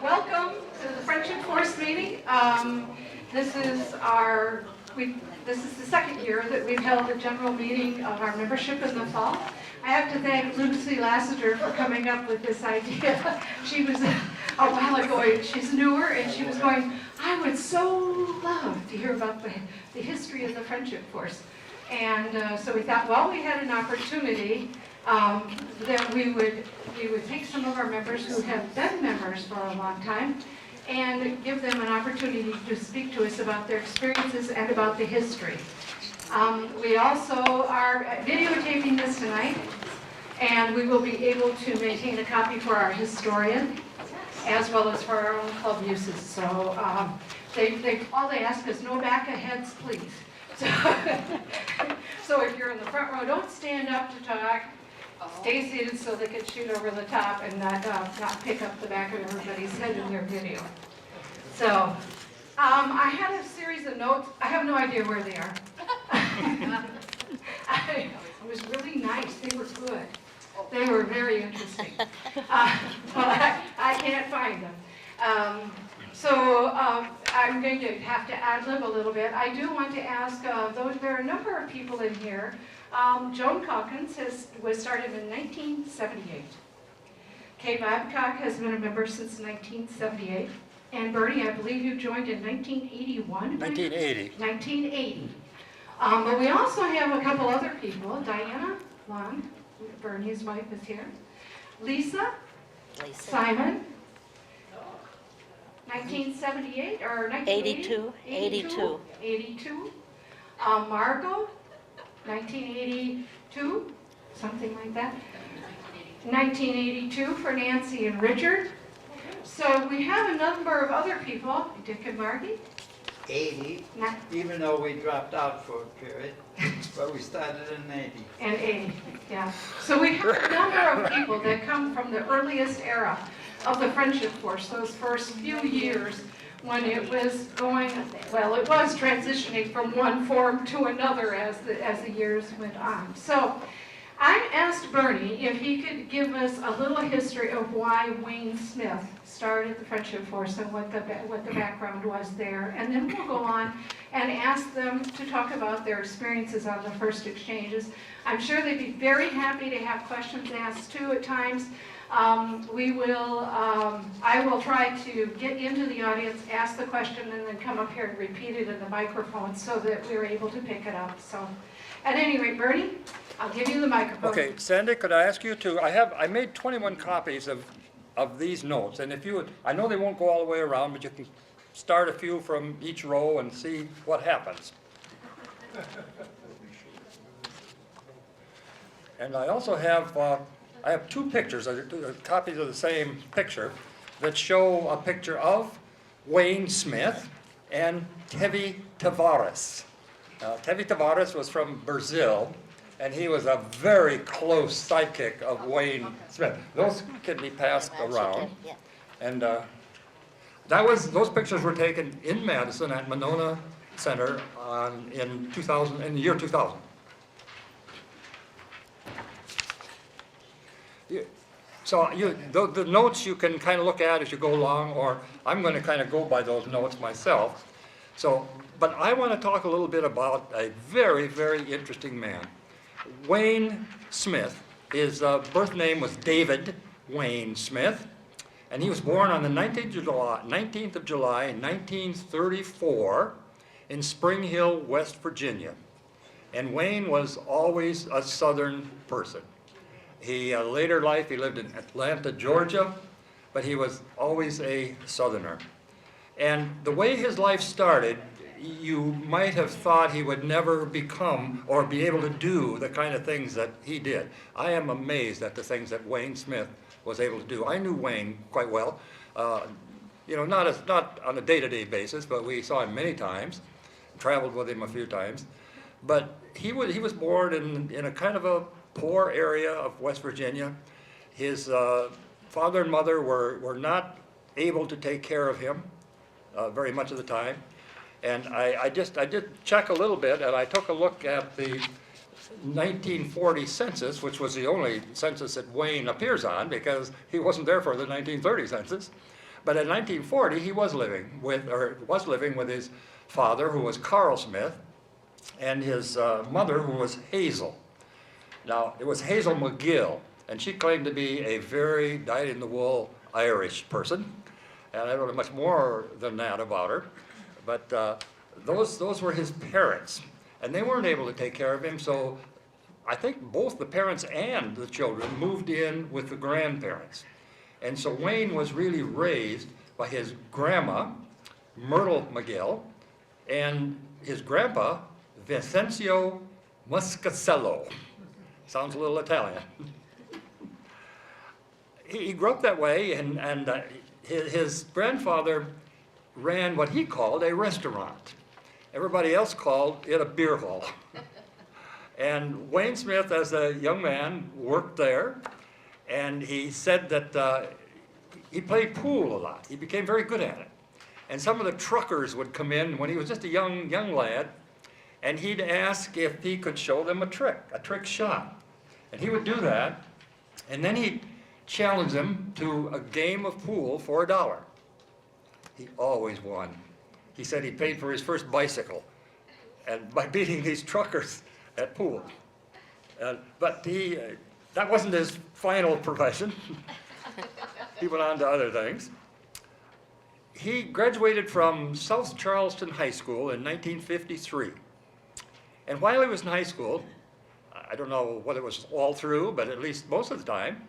Welcome to the Friendship Force meeting. This is this is the second year that we've held a general meeting of our membership in the fall. I have to thank Lucy Lassiter for coming up with this idea. She was a while ago, she's newer, and she was going, I would so love to hear about the history of the Friendship Force. And so we thought, well, we had an opportunity that we would take some of our members who have been members for a long time and give them an opportunity to speak to us about their experiences and about the history. We also are videotaping this tonight, and we will be able to maintain a copy for our historian as well as for our own club uses. So all they ask is no back of heads, please. So if you're in the front row, don't stand up to talk. Stay seated so they can shoot over the top and not pick up the back of everybody's head in their video. So I had a series of notes. I have no idea where they are. It was really nice. They were good. They were very interesting. Well, I can't find them. So I'm going to have to ad-lib a little bit. I do want to ask, there are a number of people in here. Joan Calkins was started in 1978. Kay Babcock has been a member since 1978. And Bernie, I believe you joined in 1981? 1980. 1980. But we also have a couple other people. Diana Long, Bernie's wife, is here. Lisa. Simon. 1978 or 1980? 82. 82. Margot, 1982, something like that. 1982 for Nancy and Richard. So we have a number of other people, Dick and Margie. 80, even though we dropped out for a period, but we started in 80. And 80, yeah. So we have a number of people that come from the earliest era of the Friendship Force, those first few years when it was going, well, it was transitioning from one form to another as the years went on. So I asked Bernie if he could give us a little history of why Wayne Smith started the Friendship Force and what the background was there. And then we'll go on and ask them to talk about their experiences on the first exchanges. I'm sure they'd be very happy to have questions asked too at times. I will try to get into the audience, ask the question, and then come up here and repeat it in the microphone so that we're able to pick it up. So, at any rate, Bernie, I'll give you the microphone. Okay, Sandy, could I ask you to, I made 21 copies of these notes, and if you would, I know they won't go all the way around, but you can start a few from each row and see what happens. And I also have, I have two pictures, copies of the same picture, that show a picture of Wayne Smith and Tevye Tavares. Tevye Tavares was from Brazil, and he was a very close sidekick of Wayne Smith. Those can be passed around. And those pictures were taken in Madison at Monona Center in the year 2000. So the notes you can kind of look at as you go along, or I'm going to kind of go by those notes myself. But I want to talk a little bit about a very, very interesting man. Wayne Smith, his birth name was David Wayne Smith, and he was born on the 19th of July, 1934 in Spring Hill, West Virginia. And Wayne was always a Southern person. Later life, he lived in Atlanta, Georgia, but he was always a Southerner. And the way his life started, you might have thought he would never become or be able to do the kind of things that he did. I am amazed at the things that Wayne Smith was able to do. I knew Wayne quite well, not on a day-to-day basis, but we saw him many times, traveled with him a few times. But he was born in a kind of a poor area of West Virginia. His father and mother were not able to take care of him very much of the time. And I did check a little bit, and I took a look at the 1940 census, which was the only census that Wayne appears on because he wasn't there for the 1930 census. But in 1940, he was living with his father, who was Carl Smith, and his mother, who was Hazel. Now, it was Hazel McGill, and she claimed to be a very dyed-in-the-wool Irish person, and I don't know much more than that about her. But those were his parents, and they weren't able to take care of him, so I think both the parents and the children moved in with the grandparents. And so Wayne was really raised by his grandma, Myrtle McGill, and his grandpa, Vincenzo Muscacello. Sounds a little Italian. He grew up that way, and his grandfather ran what he called a restaurant. Everybody else called it a beer hall. And Wayne Smith, as a young man, worked there, and he said that he played pool a lot. He became very good at it. And some of the truckers would come in when he was just a young lad, and he'd ask if he could show them a trick shot. And he would do that, and then he'd challenge them to a game of pool for $1. He always won. He said he paid for his first bicycle, and by beating these truckers at pool. But that wasn't his final profession. He went on to other things. He graduated from South Charleston High School in 1953. And while he was in high school, I don't know whether it was all through, but at least most of the time,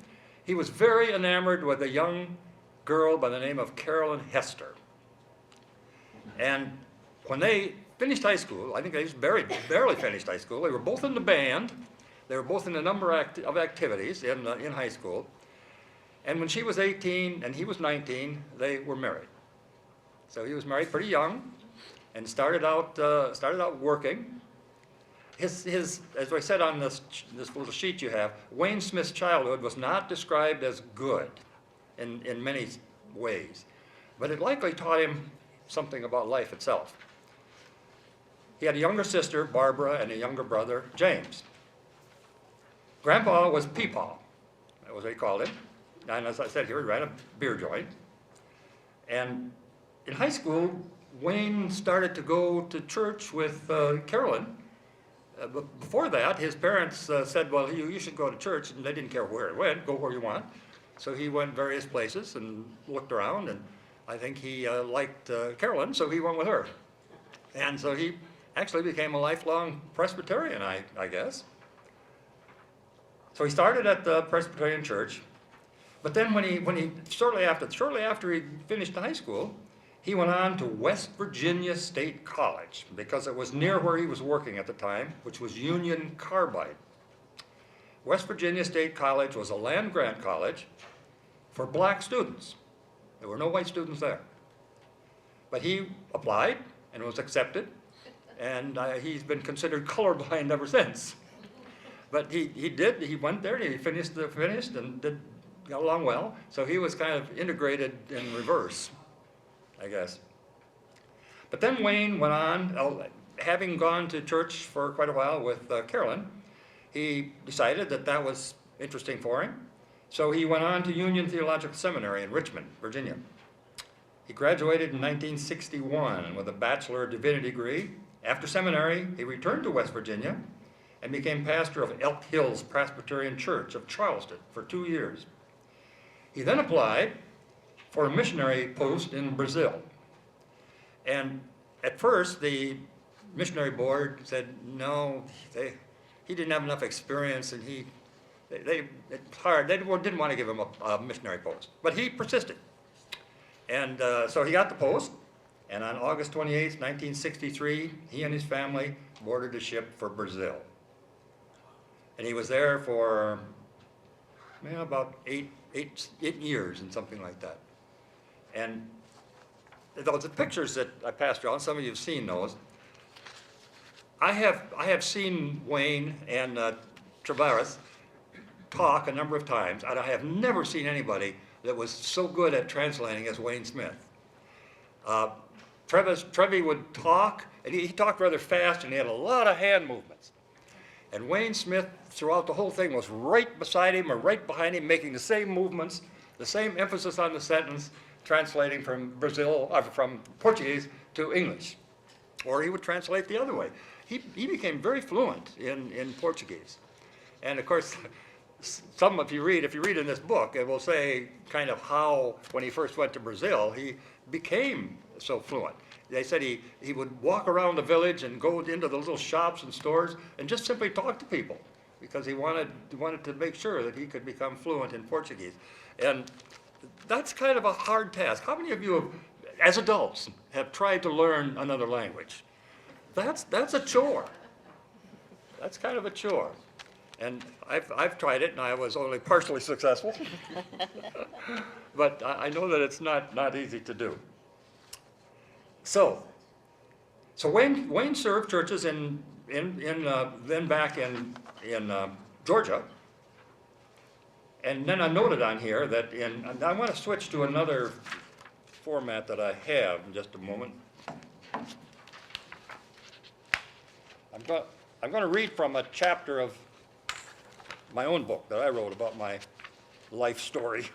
he was very enamored with a young girl by the name of Carolyn Hester. And when they finished high school, I think they just barely finished high school, they were both in the band, they were both in a number of activities in high school. And when she was 18 and he was 19, they were married. So he was married pretty young and started out working. His, as I said on this little sheet you have, Wayne Smith's childhood was not described as good in many ways, but it likely taught him something about life itself. He had a younger sister, Barbara, and a younger brother, James. Grandpa was Peepaw, that was what he called him. And as I said here, he ran a beer joint. And in high school, Wayne started to go to church with Carolyn. But before that, his parents said, well, you should go to church, and they didn't care where he went, go where you want. So he went various places and looked around, and I think he liked Carolyn, so he went with her. And so he actually became a lifelong Presbyterian, I guess. So he started at the Presbyterian Church, but then when he shortly after he finished high school, he went on to West Virginia State College because it was near where he was working at the time, which was Union Carbide. West Virginia State College was a land-grant college for black students. There were no white students there. But he applied and was accepted, and he's been considered colorblind ever since. But he went there and he finished and got along well, so he was kind of integrated in reverse, I guess. But then Wayne went on, having gone to church for quite a while with Carolyn, he decided that was interesting for him. So he went on to Union Theological Seminary in Richmond, Virginia. He graduated in 1961 with a Bachelor of Divinity degree. After seminary, he returned to West Virginia and became pastor of Elk Hills Presbyterian Church of Charleston for 2 years. He then applied for a missionary post in Brazil. And at first, the missionary board said, no, he didn't have enough experience, and they didn't want to give him a missionary post. But he persisted. And so he got the post, and on August 28, 1963, he and his family boarded a ship for Brazil. And he was there for about eight years and something like that. And those pictures that I passed around, some of you have seen those. I have seen Wayne and Travaris talk a number of times, and I have never seen anybody that was so good at translating as Wayne Smith. Trevi would talk, and he talked rather fast, and he had a lot of hand movements. And Wayne Smith, throughout the whole thing, was right beside him or right behind him, making the same movements, the same emphasis on the sentence, translating from from Portuguese to English. Or he would translate the other way. He became very fluent in Portuguese. And of course, if you read in this book, it will say kind of how, when he first went to Brazil, he became so fluent. They said he would walk around the village and go into the little shops and stores and just simply talk to people because he wanted to make sure that he could become fluent in Portuguese. And that's kind of a hard task. How many of you have, as adults, have tried to learn another language? That's a chore. That's kind of a chore. And I've tried it, and I was only partially successful. But I know that it's not easy to do. So Wayne served churches then back in Georgia. And then I noted on here that and I want to switch to another format that I have in just a moment. I'm going to read from a chapter of my own book that I wrote about my life story.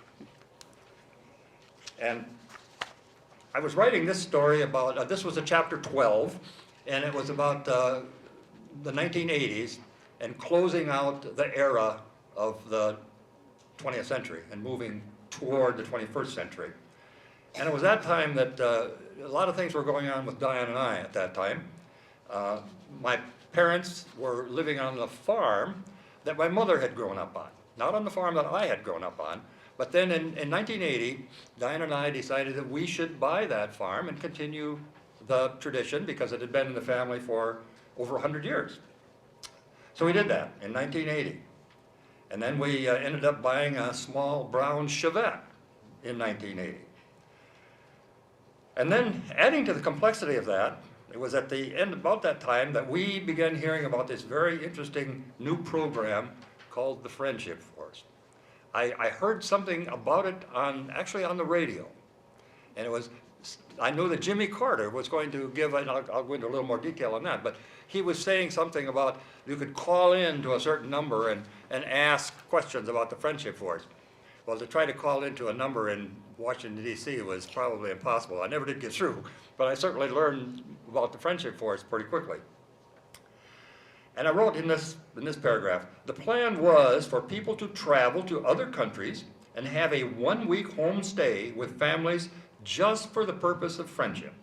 And I was writing this story about, this was a chapter 12, and it was about the 1980s and closing out the era of the 20th century and moving toward the 21st century. And it was that time that a lot of things were going on with Diane and I at that time. My parents were living on the farm that my mother had grown up on, not on the farm that I had grown up on. But then in 1980, Diane and I decided that we should buy that farm and continue the tradition because it had been in the family for over 100 years. So we did that in 1980. And then we ended up buying a small brown Chevette in 1980. And then adding to the complexity of that, it was at the end, about that time, that we began hearing about this very interesting new program called the Friendship Force. I heard something about it actually on the radio. And it was, I knew that Jimmy Carter was going to give, and I'll go into a little more detail on that, but he was saying something about you could call in to a certain number and ask questions about the Friendship Force. Well, to try to call into a number in Washington, D.C. was probably impossible. I never did get through, but I certainly learned about the Friendship Force pretty quickly. And I wrote in this paragraph, the plan was for people to travel to other countries and have a one-week home stay with families just for the purpose of friendship.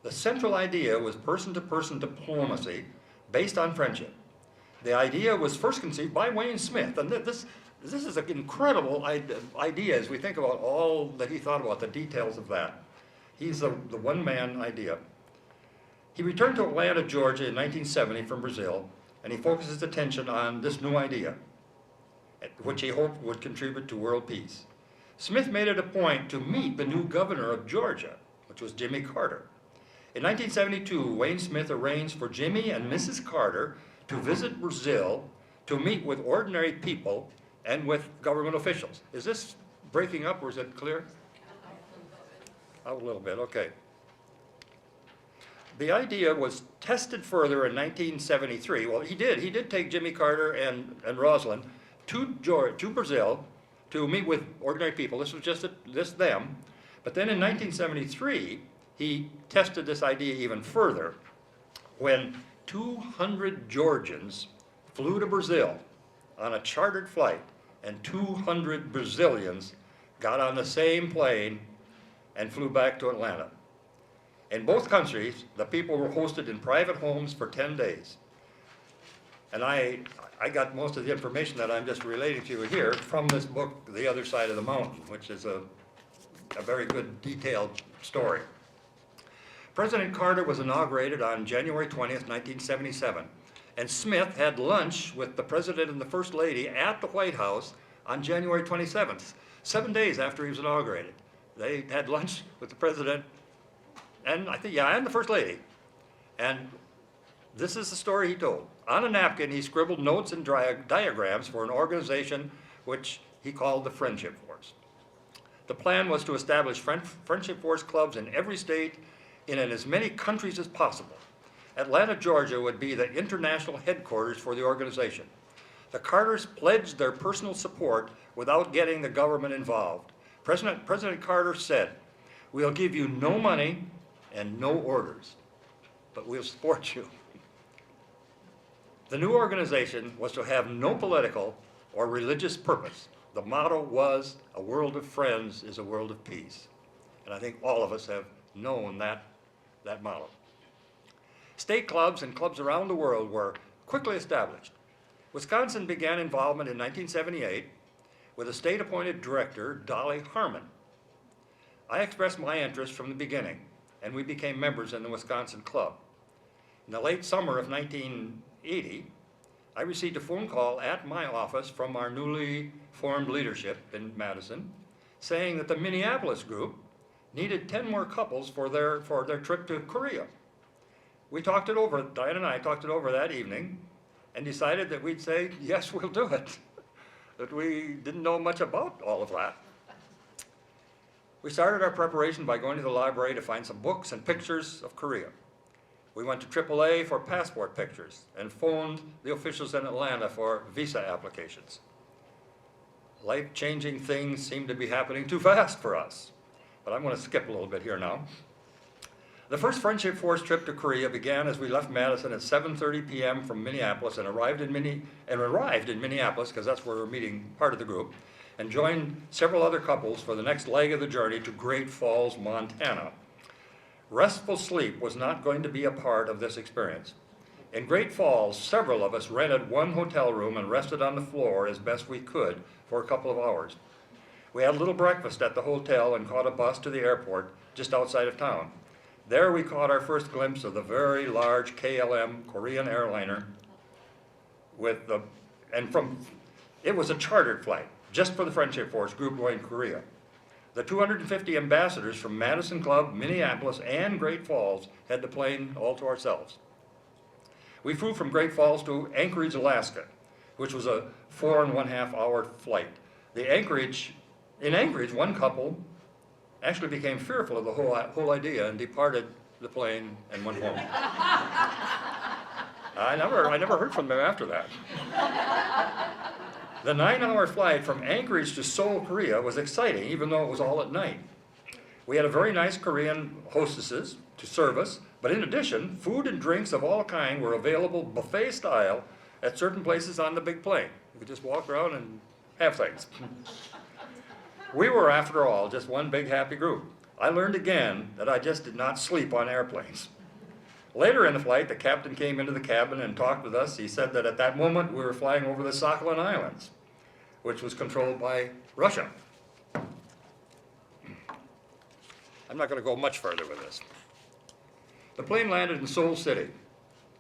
The central idea was person-to-person diplomacy based on friendship. The idea was first conceived by Wayne Smith, and this is an incredible idea as we think about all that he thought about, the details of that. He's the one-man idea. He returned to Atlanta, Georgia in 1970 from Brazil, and he focused his attention on this new idea, which he hoped would contribute to world peace. Smith made it a point to meet the new governor of Georgia, which was Jimmy Carter. In 1972, Wayne Smith arranged for Jimmy and Mrs. Carter to visit Brazil to meet with ordinary people and with government officials. Is this breaking up or is it clear? Out a little bit, okay. The idea was tested further in 1973. Well, he did take Jimmy Carter and Rosalind to Brazil to meet with ordinary people. This was just them. But then in 1973, he tested this idea even further when 200 Georgians flew to Brazil on a chartered flight, and 200 Brazilians got on the same plane and flew back to Atlanta. In both countries, the people were hosted in private homes for 10 days. And I got most of the information that I'm just relating to you here from this book, The Other Side of the Mountain, which is a very good detailed story. President Carter was inaugurated on January 20th, 1977, and Smith had lunch with the President and the First Lady at the White House on January 27th, 7 days after he was inaugurated. They had lunch with the President and and the First Lady. And this is the story he told. On a napkin, he scribbled notes and diagrams for an organization which he called the Friendship Force. The plan was to establish Friendship Force clubs in every state and in as many countries as possible. Atlanta, Georgia would be the international headquarters for the organization. The Carters pledged their personal support without getting the government involved. President Carter said, "We'll give you no money and no orders, but we'll support you." The new organization was to have no political or religious purpose. The motto was, "A world of friends is a world of peace." And I think all of us have known that motto. State clubs and clubs around the world were quickly established. Wisconsin began involvement in 1978 with a state-appointed director, Dolly Harmon. I expressed my interest from the beginning, and we became members in the Wisconsin Club. In the late summer of 1980, I received a phone call at my office from our newly formed leadership in Madison, saying that the Minneapolis group needed 10 more couples for their trip to Korea. We talked it over, Diane and I talked it over that evening, and decided that we'd say, yes, we'll do it. That we didn't know much about all of that. We started our preparation by going to the library to find some books and pictures of Korea. We went to AAA for passport pictures and phoned the officials in Atlanta for visa applications. Life-changing things seemed to be happening too fast for us, but I'm going to skip a little bit here now. The first Friendship Force trip to Korea began as we left Madison at 7:30 p.m. from Minneapolis and arrived in Minneapolis, because that's where we're meeting part of the group, and joined several other couples for the next leg of the journey to Great Falls, Montana. Restful sleep was not going to be a part of this experience. In Great Falls, several of us rented one hotel room and rested on the floor as best we could for a couple of hours. We had a little breakfast at the hotel and caught a bus to the airport just outside of town. There we caught our first glimpse of the very large KLM Korean airliner it was a chartered flight just for the Friendship Force group going to Korea. The 250 ambassadors from Madison Club, Minneapolis, and Great Falls had the plane all to ourselves. We flew from Great Falls to Anchorage, Alaska, which was a 4.5 hour flight. In Anchorage, one couple actually became fearful of the whole idea and departed the plane and went home. I never heard from them after that. The 9-hour flight from Anchorage to Seoul, Korea was exciting, even though it was all at night. We had a very nice Korean hostesses to serve us, but in addition, food and drinks of all kinds were available buffet style at certain places on the big plane. You could just walk around and have things. We were, after all, just one big happy group. I learned again that I just did not sleep on airplanes. Later in the flight, the captain came into the cabin and talked with us. He said that at that moment we were flying over the Sakhalin Islands, which was controlled by Russia. I'm not going to go much further with this. The plane landed in Seoul City,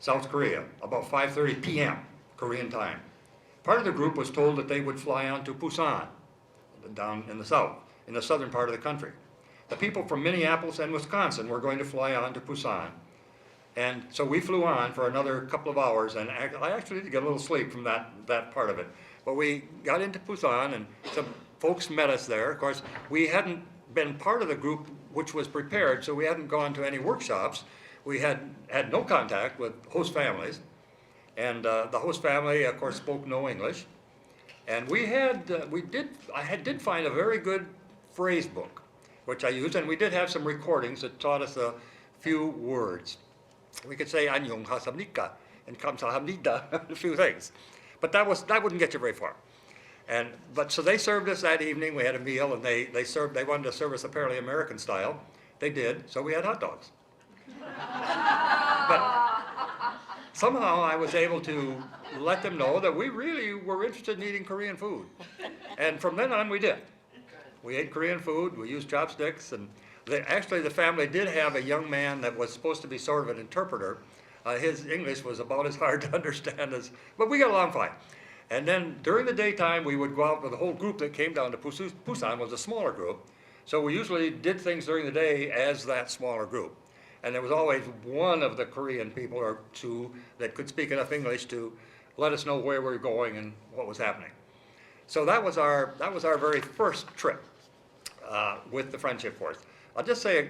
South Korea, about 5:30 p.m. Korean time. Part of the group was told that they would fly on to Busan, down in the south, in the southern part of the country. The people from Minneapolis and Wisconsin were going to fly on to Busan. And so we flew on for another couple of hours, and I actually did get a little sleep from that part of it. But we got into Busan, and some folks met us there. Of course, we hadn't been part of the group which was prepared, so we hadn't gone to any workshops. We had no contact with host families. And the host family, of course, spoke no English. And I did find a very good phrase book, which I used, and we did have some recordings that taught us a few words. We could say "안녕하십니까" and "감사합니다," a few things, but that wouldn't get you very far. So they served us that evening. We had a meal, and they wanted to serve us apparently American style. They did, so we had hot dogs. But somehow I was able to let them know that we really were interested in eating Korean food. And from then on, we did. We ate Korean food, we used chopsticks, and actually the family did have a young man that was supposed to be sort of an interpreter. His English was about as hard to understand but we got along fine. And then during the daytime, we would go out with the whole group that came down to Busan was a smaller group. So we usually did things during the day as that smaller group. And there was always one of the Korean people or two that could speak enough English to let us know where we were going and what was happening. So that was our very first trip with the Friendship Force. I'll just say a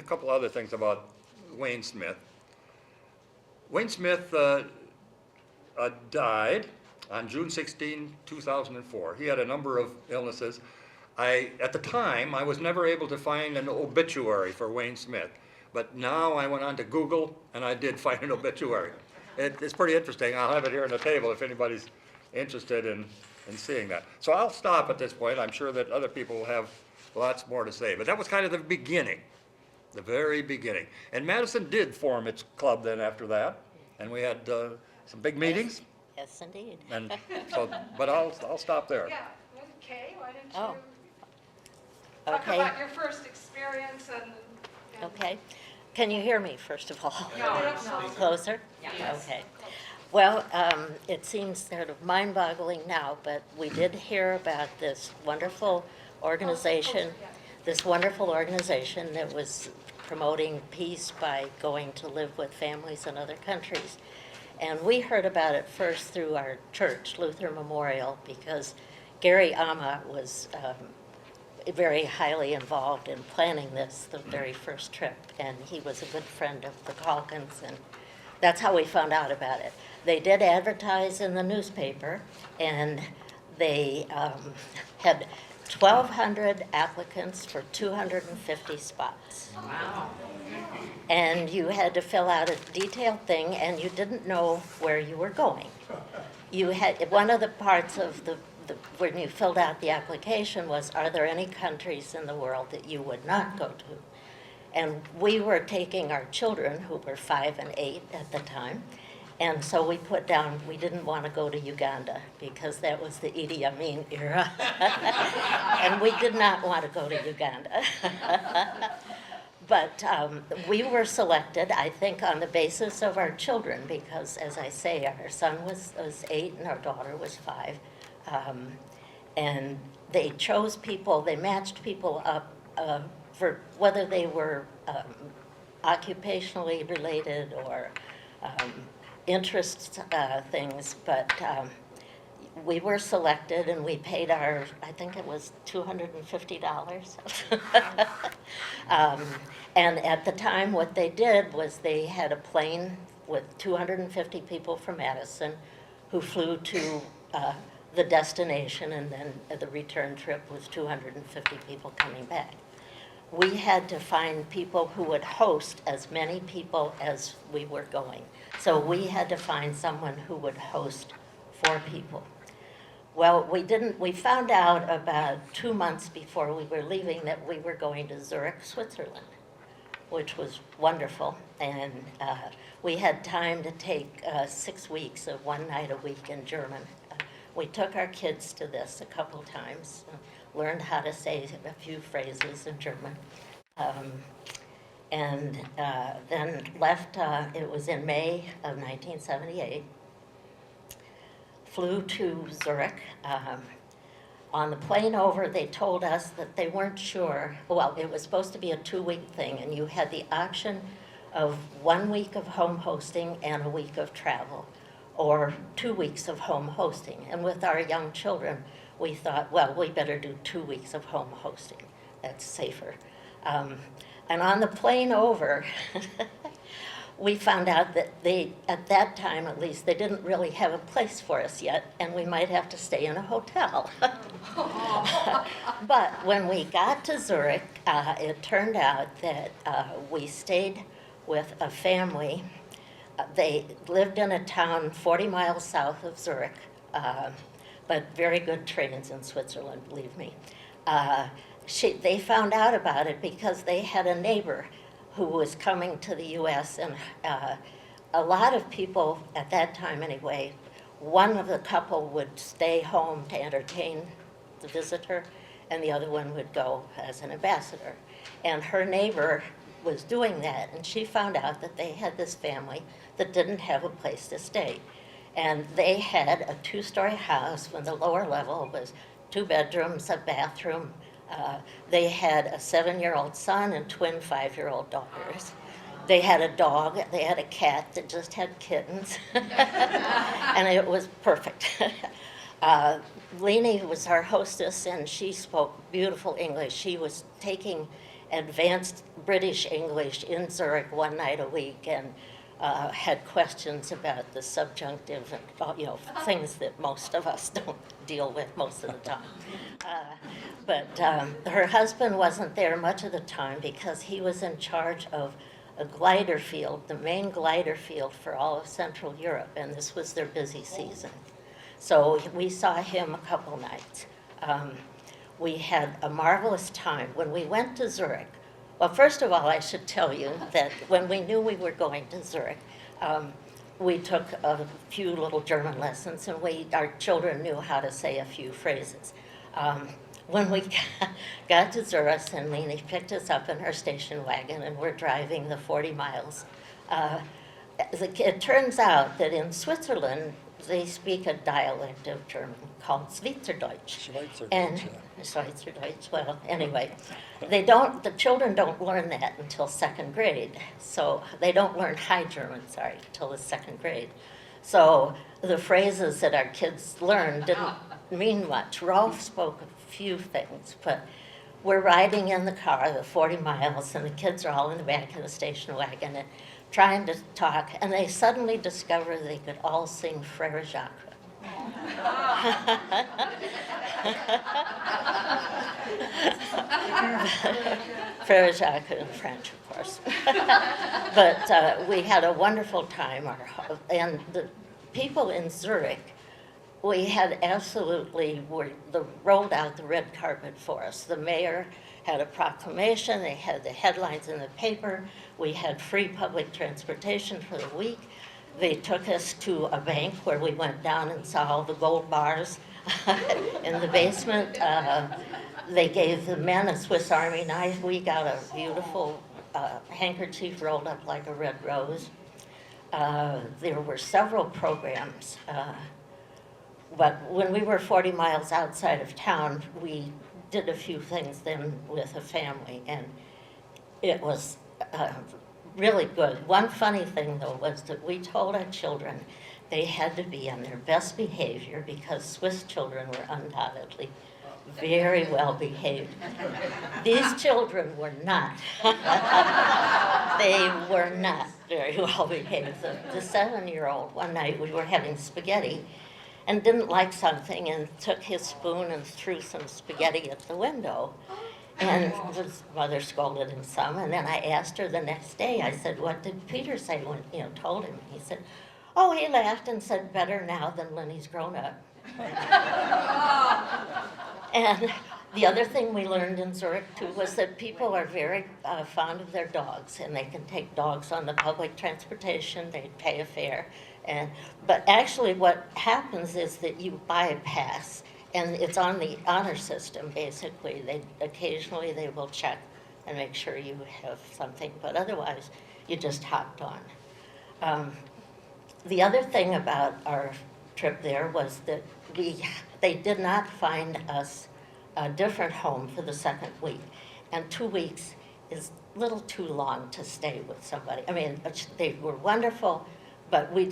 couple other things about Wayne Smith. Wayne Smith died on June 16, 2004. He had a number of illnesses. At the time, I was never able to find an obituary for Wayne Smith, but now I went on to Google and I did find an obituary. It's pretty interesting. I'll have it here on the table if anybody's interested in seeing that. So I'll stop at this point. I'm sure that other people will have lots more to say, but that was kind of the beginning, the very beginning. And Madison did form its club then after that, and we had some big meetings. Yes, indeed. And so, but I'll stop there. Yeah, well, Kay, why don't Oh, you talk okay. about your first experience and. Okay. Can you hear me, first of all? No. Closer? Okay. Well, it seems sort of mind-boggling now, but we did hear about this wonderful organization, that was promoting peace by going to live with families in other countries. And we heard about it first through our church, Luther Memorial, because Gary Ama was very highly involved in planning this, the very first trip, and he was a good friend of the Calkins, and that's how we found out about it. They did advertise in the newspaper, and they had 1,200 applicants for 250 spots. Wow. And you had to fill out a detailed thing, and you didn't know where you were going. You had, one of the parts of when you filled out the application was, are there any countries in the world that you would not go to? And we were taking our children, who were 5 and 8 at the time, and so we put down, we didn't want to go to Uganda because that was the Idi Amin era. And we did not want to go to Uganda. But we were selected, I think, on the basis of our children, because, as I say, our son was 8 and our daughter was 5. And they chose people, they matched people up for whether they were occupationally related or interest things, but we were selected and we paid I think it was $250. And at the time, what they did was they had a plane with 250 people from Madison who flew to the destination, and then the return trip was 250 people coming back. We had to find people who would host as many people as we were going. So we had to find someone who would host 4 people. Well, we found out about 2 months before we were leaving that we were going to Zurich, Switzerland, which was wonderful. And we had time to take 6 weeks of 1 night a week in German. We took our kids to this a couple times, learned how to say a few phrases in German, and then left, it was in May of 1978, flew to Zurich. On the plane over, they told us that they weren't sure. Well, it was supposed to be a 2-week thing, and you had the option of 1 week of home hosting and a week of travel, or 2 weeks of home hosting. And with our young children, we thought, well, we better do 2 weeks of home hosting. That's safer. And on the plane over, we found out that they, at that time at least, they didn't really have a place for us yet, and we might have to stay in a hotel. But when we got to Zurich, it turned out that we stayed with a family. They lived in a town 40 miles south of Zurich, but very good trains in Switzerland, believe me. They found out about it because they had a neighbor who was coming to the U.S., and a lot of people at that time anyway, one of the couple would stay home to entertain the visitor, and the other one would go as an ambassador. And her neighbor was doing that, and she found out that they had this family that didn't have a place to stay. And they had a 2-story house when the lower level was 2 bedrooms, a bathroom. They had a 7-year-old son and twin 5-year-old daughters. They had a dog, they had a cat that just had kittens, and it was perfect. Leni was our hostess, and she spoke beautiful English. She was taking advanced British English in Zurich 1 night a week, and had questions about the subjunctive and, things that most of us don't deal with most of the time. But her husband wasn't there much of the time because he was in charge of a glider field, the main glider field for all of Central Europe, and this was their busy season. So we saw him a couple nights. We had a marvelous time. When we went to Zurich, well, first of all, I should tell you that when we knew we were going to Zurich, we took a few little German lessons, and our children knew how to say a few phrases. When we got to Zurich, and Leni picked us up in her station wagon, and we're driving the 40 miles, it turns out that in Switzerland, they speak a dialect of German called Schweizerdeutsch. And Schweizerdeutsch, well, anyway, the children don't learn that until second grade. So they don't learn High German, until the second grade. So the phrases that our kids learned didn't mean much. Rolf spoke a few things, but we're riding in the car, the 40 miles, and the kids are all in the back of the station wagon and trying to talk, and they suddenly discover they could all sing Frère Jacques. Frère Jacques in French, of course. But we had a wonderful time, and the people in Zurich, we had absolutely rolled out the red carpet for us. The mayor had a proclamation, they had the headlines in the paper, we had free public transportation for the week. They took us to a bank where we went down and saw all the gold bars in the basement. They gave the men a Swiss Army knife. We got a beautiful handkerchief rolled up like a red rose. There were several programs. But when we were 40 miles outside of town, we did a few things then with a family, and it was really good. One funny thing, though, was that we told our children they had to be on their best behavior because Swiss children were undoubtedly very well behaved. These children were not. They were not very well behaved. The 7-year-old, one night we were having spaghetti, and didn't like something and took his spoon and threw some spaghetti at the window. And his mother scolded him some, and then I asked her the next day, I said, what did Peter say when, told him? He said, oh, he laughed and said, better now than when he's grown up. And the other thing we learned in Zurich, too, was that people are very fond of their dogs, and they can take dogs on the public transportation, they pay a fare. But actually what happens is that you buy a pass, and it's on the honor system, basically. Occasionally they will check and make sure you have something, but otherwise you just hopped on. The other thing about our trip there was that they did not find us a different home for the second week, and 2 weeks is a little too long to stay with somebody. I mean, they were wonderful, but we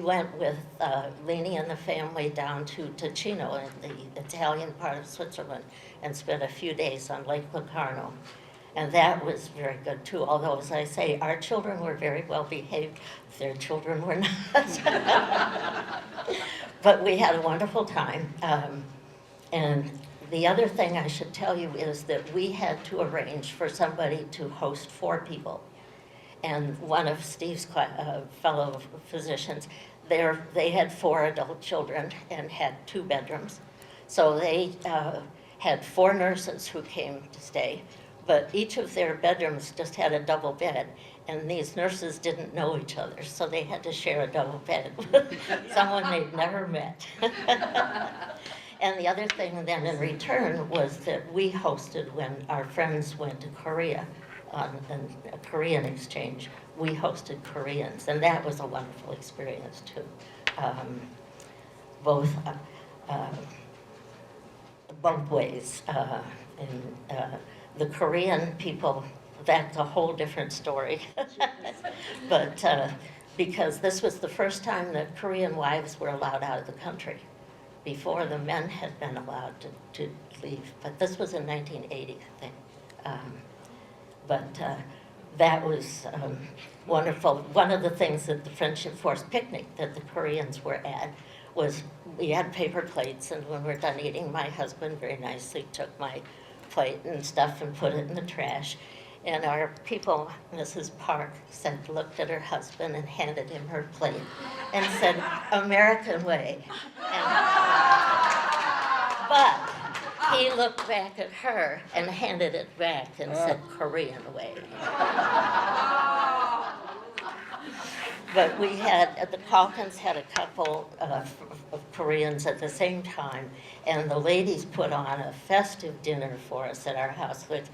went with Leni and the family down to Ticino in the Italian part of Switzerland and spent a few days on Lake Locarno. And that was very good too, although as I say, our children were very well behaved, their children were not. But we had a wonderful time. And the other thing I should tell you is that we had to arrange for somebody to host 4 people. And one of Steve's fellow physicians, they had 4 adult children and had 2 bedrooms. So they had 4 nurses who came to stay, but each of their bedrooms just had a double bed, and these nurses didn't know each other, so they had to share a double bed with someone they'd never met. And the other thing then in return was that we hosted when our friends went to Korea on a Korean exchange. We hosted Koreans, and that was a wonderful experience too. Both ways. The Korean people, that's a whole different story. But because this was the first time that Korean wives were allowed out of the country. Before, the men had been allowed to leave, but this was in 1980, I think. But that was wonderful. One of the things at the Friendship Force picnic that the Koreans were at was we had paper plates, and when we're done eating, my husband very nicely took my plate and stuff and put it in the trash. And our people, Mrs. Park, looked at her husband and handed him her plate and said, "American way." But he looked back at her and handed it back and said, "Korean way." But we had, the Calkins had a couple of Koreans at the same time, and the ladies put on a festive dinner for us at our house, with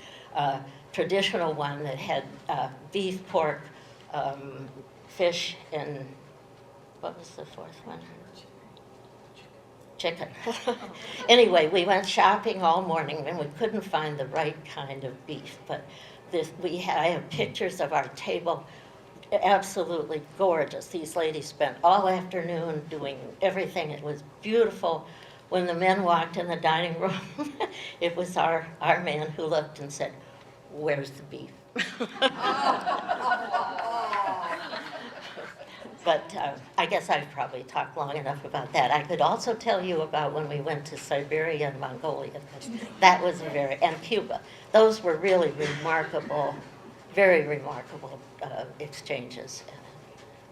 traditional one that had beef, pork, fish, and what was the fourth one? Chicken. Anyway, we went shopping all morning and we couldn't find the right kind of beef, but I have pictures of our table, absolutely gorgeous. These ladies spent all afternoon doing everything. It was beautiful. When the men walked in the dining room, it was our man who looked and said, "Where's the beef?" But I guess I've probably talked long enough about that. I could also tell you about when we went to Siberia and Mongolia, because that was and Cuba. Those were really remarkable, very remarkable exchanges.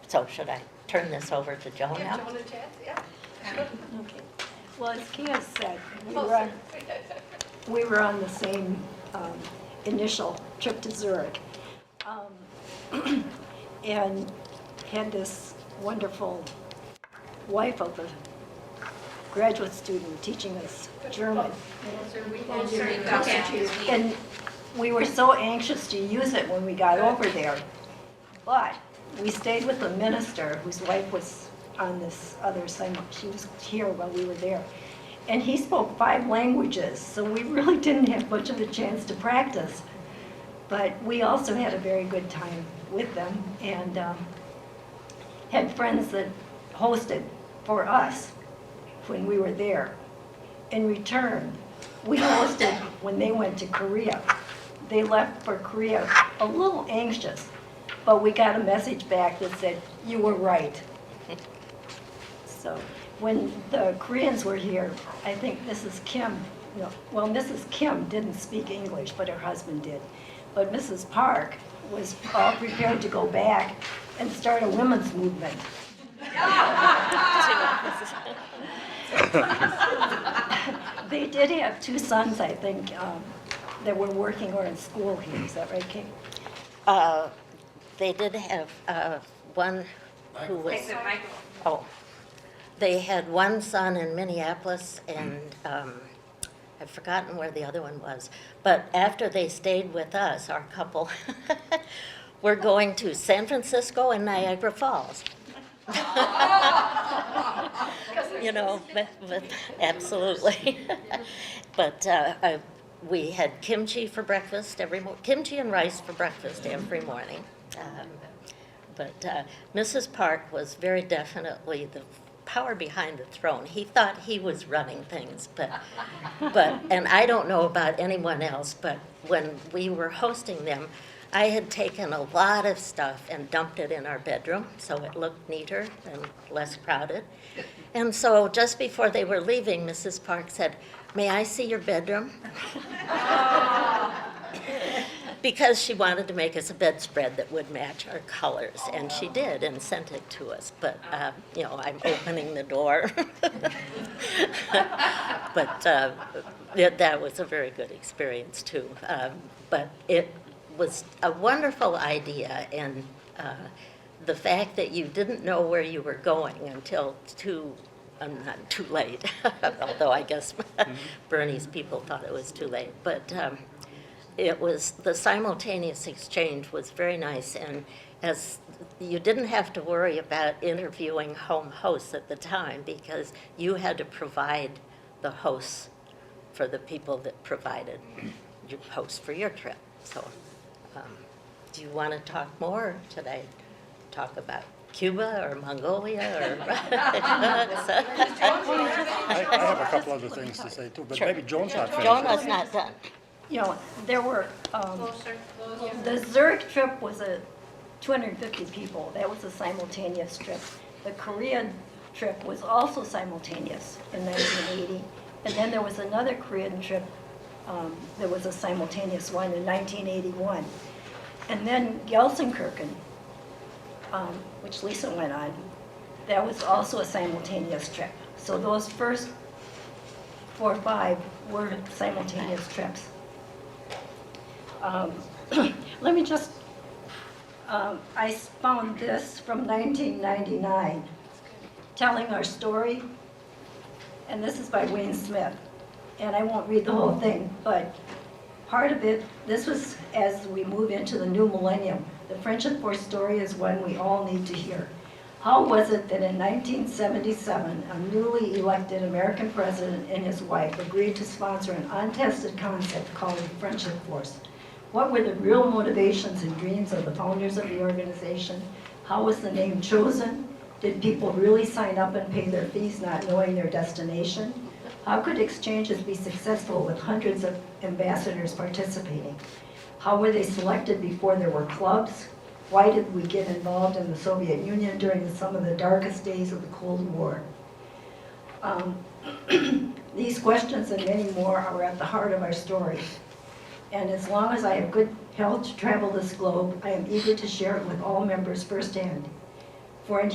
So should I turn this over to Joan now? Joan and Chad, yeah. Okay. Well, as Kia said, Closer. we were on the same initial trip to Zurich. And had this wonderful wife of a graduate student teaching us German. And we were so anxious to use it when we got over there. But we stayed with the minister whose wife was on this other side. She was here while we were there. And he spoke 5 languages, so we really didn't have much of a chance to practice. But we also had a very good time with them, and had friends that hosted for us when we were there. In return, we hosted when they went to Korea. They left for Korea a little anxious, but we got a message back that said, "You were right." So when the Koreans were here, I think Mrs. Kim, Mrs. Kim didn't speak English, but her husband did. But Mrs. Park was all prepared to go back and start a women's movement. They did have 2 sons, I think, that were working or in school here. Is that right, Kate? They did have one who was, they had one son in Minneapolis, and I've forgotten where the other one was. But after they stayed with us, our couple, were going to San Francisco and Niagara Falls. But absolutely. But we had kimchi for breakfast kimchi and rice for breakfast every morning. But Mrs. Park was very definitely the power behind the throne. He thought he was running things, but and I don't know about anyone else, but when we were hosting them, I had taken a lot of stuff and dumped it in our bedroom so it looked neater and less crowded. And so just before they were leaving, Mrs. Park said, "May I see your bedroom?" Because she wanted to make us a bedspread that would match our colors, and she did and sent it to us. But, I'm opening the door. But that was a very good experience, too. But it was a wonderful idea, and the fact that you didn't know where you were going until not too late, although I guess Bernie's people thought it was too late. But the simultaneous exchange was very nice, and as you didn't have to worry about interviewing home hosts at the time, because you had to provide the hosts for the people that provided your hosts for your trip. So do you want to talk more, or should I talk about Cuba or Mongolia or? I have a couple other things to say too, but Sure. maybe Joan's not finished. Joan was not done. There were, the Zurich trip was a 250 people. That was a simultaneous trip. The Korean trip was also simultaneous in 1980. And then there was another Korean trip that was a simultaneous one in 1981. And then Gelsenkirchen, which Lisa went on, that was also a simultaneous trip. So those first 4 or 5 were simultaneous trips. Let me just, I found this from 1999, telling our story, and this is by Wayne Smith. And I won't read the whole thing, but part of it, this was as we move into the new millennium. The Friendship Force story is one we all need to hear. How was it that in 1977, a newly elected American president and his wife agreed to sponsor an untested concept called the Friendship Force? What were the real motivations and dreams of the founders of the organization? How was the name chosen? Did people really sign up and pay their fees not knowing their destination? How could exchanges be successful with hundreds of ambassadors participating? How were they selected before there were clubs? Why did we get involved in the Soviet Union during some of the darkest days of the Cold War? These questions and many more are at the heart of our story. And as long as I have good health to travel this globe, I am eager to share it with all members firsthand. For in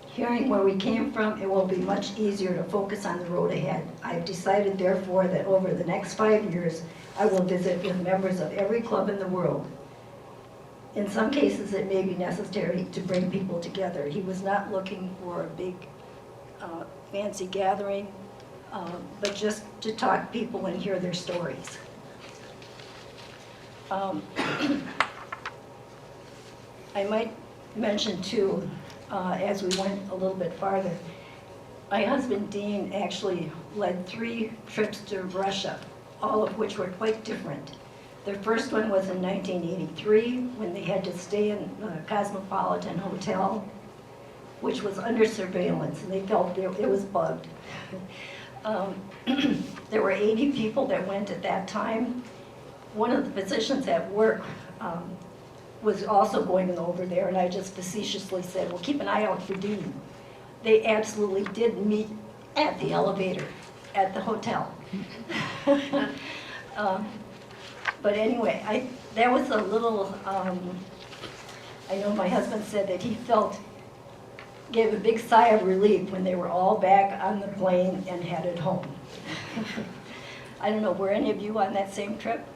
hearing where we came from, it will be much easier to focus on the road ahead. I've decided, therefore, that over the next 5 years, I will visit with members of every club in the world. In some cases, it may be necessary to bring people together. He was not looking for a big, fancy gathering, but just to talk to people and hear their stories. I might mention, too, as we went a little bit farther, my husband Dean actually led 3 trips to Russia, all of which were quite different. The first one was in 1983, when they had to stay in the Cosmopolitan Hotel, which was under surveillance, and they felt it was bugged. There were 80 people that went at that time. One of the physicians at work was also going over there, and I just facetiously said, well, keep an eye out for Dean. They absolutely did meet at the elevator at the hotel. But anyway, that was a little, I know my husband said that he gave a big sigh of relief when they were all back on the plane and headed home. I don't know, were any of you on that same trip?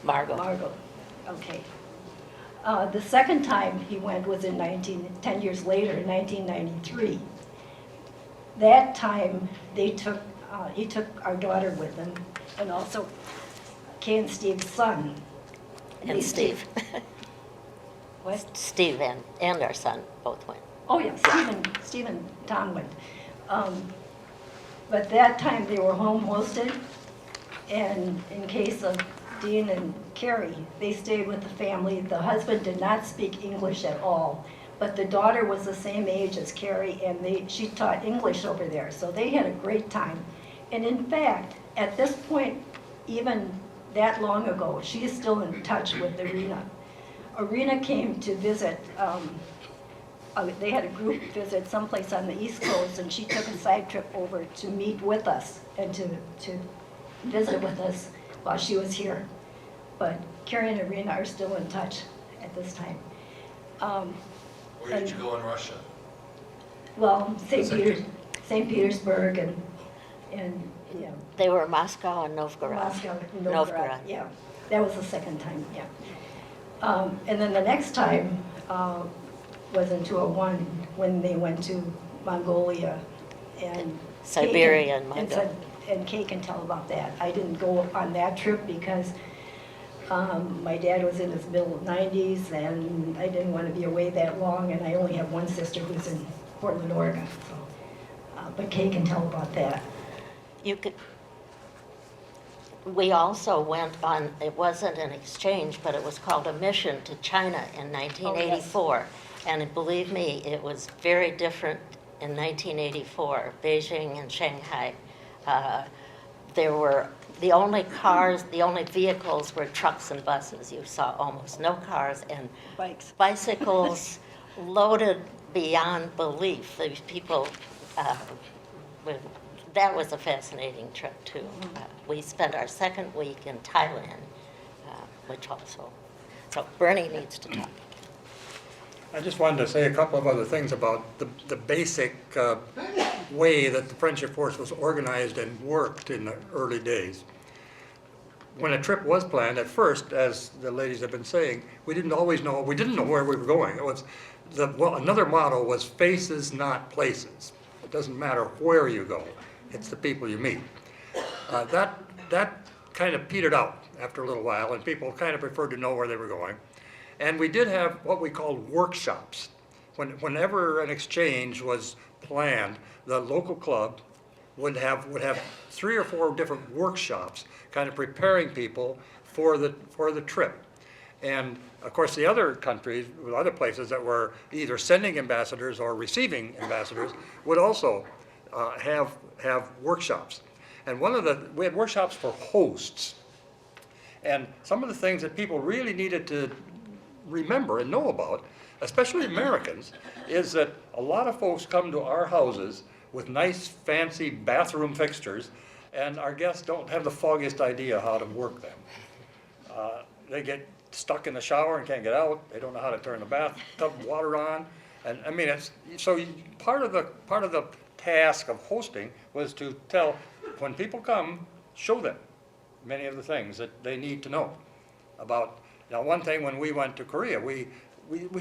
Margot, okay. The second time he went was in 10 years later, in 1993. That time, he took our daughter with him, and also Kay and Steve's son. And They Steve. What? Steve and our son both went. Oh, yeah, Steve and Tom went. But that time, they were home hosted, and in case of Dean and Carrie, they stayed with the family. The husband did not speak English at all, but the daughter was the same age as Carrie, and she taught English over there, so they had a great time. And in fact, at this point, even that long ago, she is still in touch with Irina. Irina came to visit, they had a group visit someplace on the East Coast, and she took a side trip over to meet with us and to visit with us while she was here. But Carrie and Irina are still in touch at this time. Where did you go in Russia? Well, St. Petersburg and yeah, They were Moscow and Novgorod. Moscow, Novgorod, yeah. That was the second time, yeah. And then the next time was in 2001 when they went to Mongolia and Siberia and Mongolia. And Kay can tell about that. I didn't go on that trip because my dad was in his middle 90s and I didn't want to be away that long, and I only have one sister who's in Portland, Oregon. So, but Kay can tell about that. We also went on, it wasn't an exchange, but it was called a mission to China in 1984. And believe me, it was very different in 1984, Beijing and Shanghai. There were the only cars, the only vehicles were trucks and buses. You saw almost no cars and Bikes. bicycles loaded beyond belief. These people, that was a fascinating trip too. We spent our second week in Thailand, which also, so Bernie needs to talk. I just wanted to say a couple of other things about the basic way that the Friendship Force was organized and worked in the early days. When a trip was planned, at first, as the ladies have been saying, we didn't know where we were going. It was, another motto was faces, not places. It doesn't matter where you go, it's the people you meet. That kind of petered out after a little while, and people kind of preferred to know where they were going. And we did have what we called workshops. Whenever an exchange was planned, the local club would have 3 or 4 different workshops, kind of preparing people for the trip. And of course, the other countries, other places that were either sending ambassadors or receiving ambassadors, would also have workshops. And we had workshops for hosts. And some of the things that people really needed to remember and know about, especially Americans, is that a lot of folks come to our houses with nice, fancy bathroom fixtures, and our guests don't have the foggiest idea how to work them. They get stuck in the shower and can't get out. They don't know how to turn the bathtub water on. And I mean, part of the task of hosting was to tell, when people come, show them many of the things that they need to know about. Now, one thing, when we went to Korea, we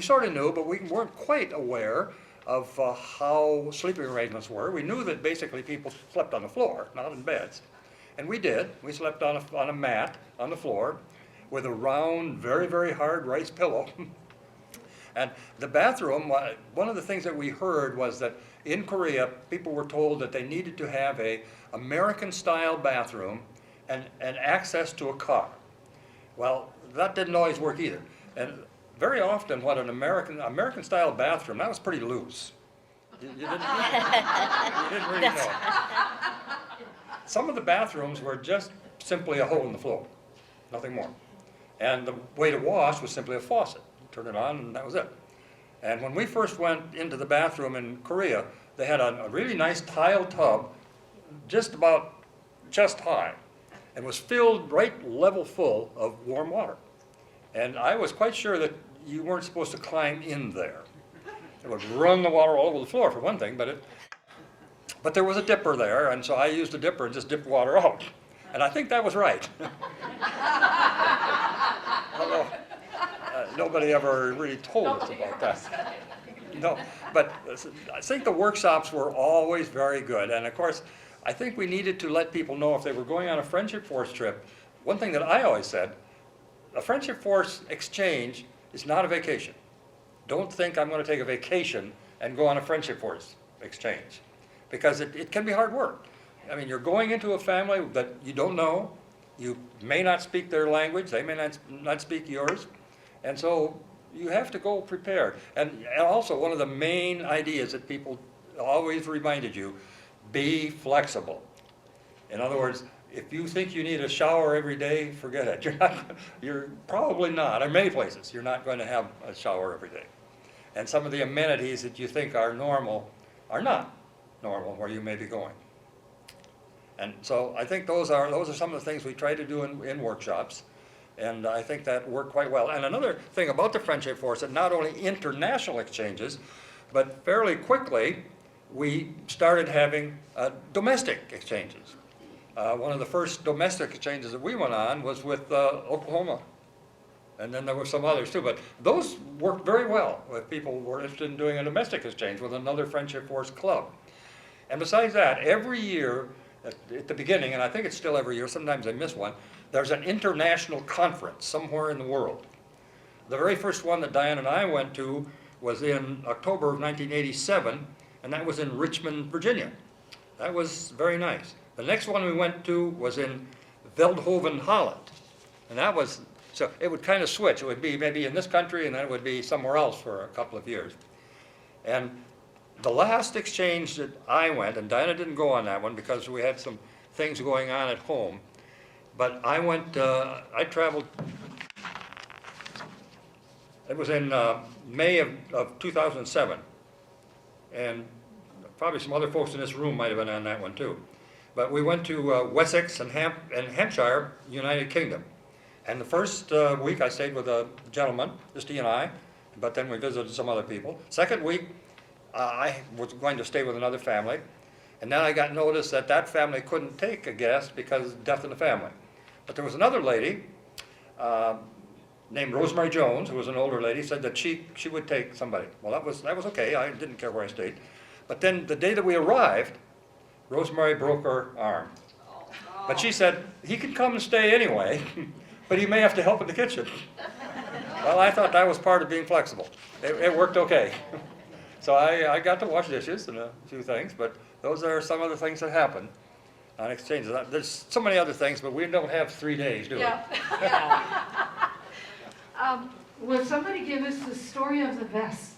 sort of knew, but we weren't quite aware of how sleeping arrangements were. We knew that basically people slept on the floor, not in beds. And we did. We slept on a mat on the floor with a round, very, very hard rice pillow. And the bathroom, one of the things that we heard was that in Korea, people were told that they needed to have a American-style bathroom and access to a car. Well, that didn't always work either. And very often, what an American-style bathroom, that was pretty loose. You didn't really know. Some of the bathrooms were just simply a hole in the floor, nothing more. And the way to wash was simply a faucet. Turn it on, and that was it. And when we first went into the bathroom in Korea, they had a really nice tile tub, just about chest high, and was filled right level full of warm water. And I was quite sure that you weren't supposed to climb in there. It would run the water all over the floor, for one thing, but there was a dipper there, and so I used a dipper and just dipped water out. And I think that was right. Although nobody ever really told us about that. No, but I think the workshops were always very good. And of course, I think we needed to let people know if they were going on a Friendship Force trip. One thing that I always said, a Friendship Force exchange is not a vacation. Don't think I'm going to take a vacation and go on a Friendship Force exchange, because it can be hard work. I mean, you're going into a family that you don't know. You may not speak their language. They may not speak yours. And so you have to go prepared. And also, one of the main ideas that people always reminded you, be flexible. In other words, if you think you need a shower every day, forget it. You're probably not. In many places, you're not going to have a shower every day. And some of the amenities that you think are normal are not normal where you may be going. And so I think those are some of the things we try to do in workshops. And I think that worked quite well. And another thing about the Friendship Force, that not only international exchanges, but fairly quickly, we started having domestic exchanges. One of the first domestic exchanges that we went on was with Oklahoma. And then there were some others too, but those worked very well if people were interested in doing a domestic exchange with another Friendship Force club. And besides that, every year at the beginning, and I think it's still every year, sometimes I miss one, there's an international conference somewhere in the world. The very first one that Diane and I went to was in October of 1987, and that was in Richmond, Virginia. That was very nice. The next one we went to was in Veldhoven, Holland. And that was, so it would kind of switch. It would be maybe in this country, and then it would be somewhere else for a couple of years. And the last exchange that I went, and Diana didn't go on that one because we had some things going on at home, But I went, I traveled, it was in May of 2007. And probably some other folks in this room might have been on that one too. But we went to Wessex and Hampshire, United Kingdom. And the first week I stayed with a gentleman, just he and I, but then we visited some other people. Second week, I was going to stay with another family. And then I got notice that that family couldn't take a guest because of death in the family. But there was another lady named Rosemary Jones, who was an older lady, said that she would take somebody. Well, that was okay. I didn't care where I stayed. But then the day that we arrived, Rosemary broke her arm. But she said, he could come and stay anyway, but he may have to help in the kitchen. Well, I thought that was part of being flexible. It worked okay. So I got to wash dishes and a few things, but those are some of the things that happen on exchanges. There's so many other things, but we don't have 3 days, do we? Yeah. Will somebody give us the story of the vest?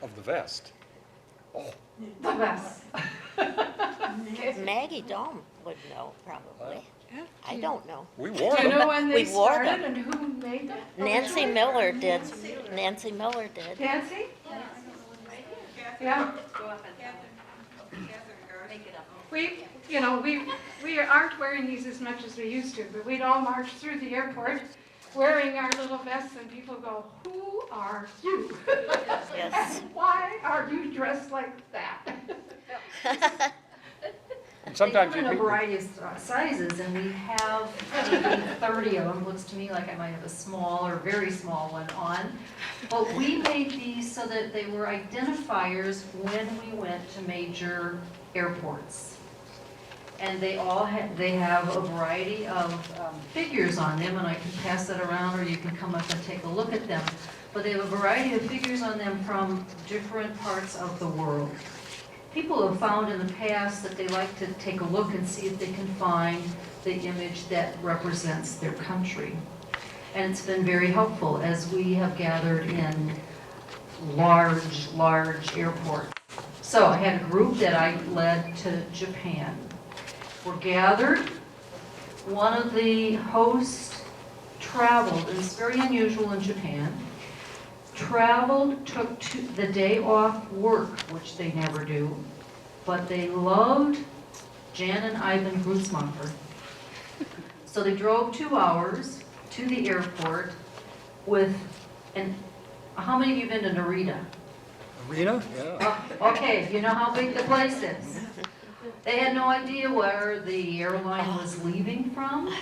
Of the vest. Oh, The vest. Maggie Dome would know, probably. I don't know. we wore Do you them. know when they We wore started them. and who made them? Nancy Miller did. Nancy Miller did. Nancy? Yeah. We aren't wearing these as much as we used to, but we'd all march through the airport wearing our little vests and people go, who are you? Yes. And why are you dressed like that? And sometimes They you come in a people, variety of sizes, and we have maybe 30 of them. Looks to me like I might have a small or very small one on. But we made these so that they were identifiers when we went to major airports. And they have a variety of figures on them, and I can pass that around, or you can come up and take a look at them. But they have a variety of figures on them from different parts of the world. People have found in the past that they like to take a look and see if they can find the image that represents their country. And it's been very helpful as we have gathered in large airports. So I had a group that I led to Japan. We're gathered. One of the hosts traveled, and it's very unusual in Japan, took the day off work, which they never do, but they loved Jan and Ivan Grusmacher. So they drove 2 hours to the airport with, and how many of you been to Narita? Arena? Yeah. Okay, you know how big the place is. They had no idea where the airline was leaving from,